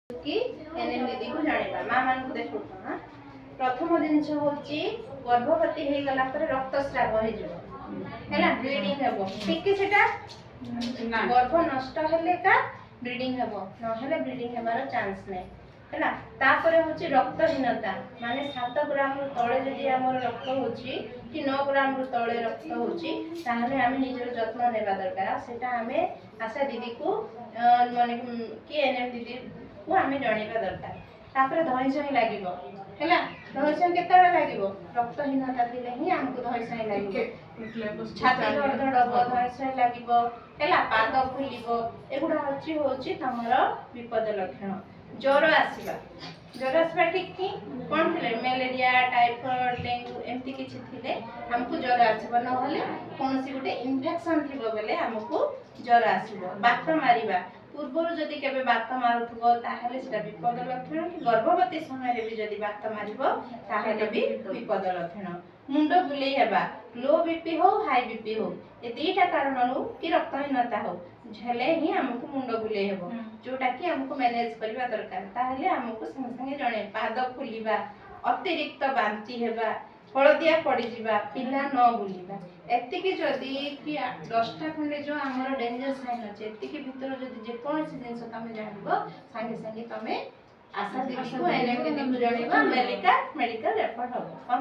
कि एनएम दीदी को जानिबा मां मान को देखो हां प्रथम जिंस होची गर्भवती हे गला पर रक्तस्राव हे जबो हैला ब्लीडिंग हेबो ठीक कि सेटा गर्भ नष्ट हेले का ब्लीडिंग हेबो न हेले ब्लीडिंग हेबार चांस नै हैला तापरे होची रक्तहीनता माने 7 ग्राम रु तळे जदी हमर रक्त होची कि 9 ग्राम रु तळे रक्त होची ताहले हम निजर जत्न नेबा दरकार सेटा हमें आशा दीदी को माने कि एनएम दीदी को हमें जणीबा दरकार तापरे धइसई लागिबो हैला धइसई केतरा लागिबो रक्तहीनता थिले ही हमको धइसई लागिबो छाती धड़धड़ हो धइसई लागिबो हैला पाद फुलिबो एगुडा होची तमर विपद लक्षण ज्वर आसवा ठीक कि कौन थे मलेरिया टाइफॉइड डेंगू एमती किछि थिले हमको ज्वर आसबो न होले कोनोसी गुटे इन्फेक्शन थिबो बेले हमको ज्वर आसबो बात मारिबा पूर्वरु जदि केबे बात मारुथबो ताहले सेटा विपद लक्षण कि गर्भवती समय रे भी जदि बात मारिबो ताहले भी विपद लक्षण मुंड बुलेई हेबा लो बीपी हो हाई बीपी हो ए दीटा कारणनु कि रक्तहीनता हो झले ही हमको मुंड बुलेई हेबो जोटा कि हमको मैनेज करबा दरकार ताहले हमको संग संगे जणे पाद फुलिबा अतिरिक्त बांती हेबा हळदिया पड़ी जिबा पिला न बुलिबा एतिकी जदी कि 10टा खंडे जो हमर डेंजर साइन अछि एतिकी भीतर जदी जे कोनसी जिंस तमे जानिबो संगे संगे तमे आशा दीदी को एनएम दीदी को जणीबा मेडिकल रेफर हो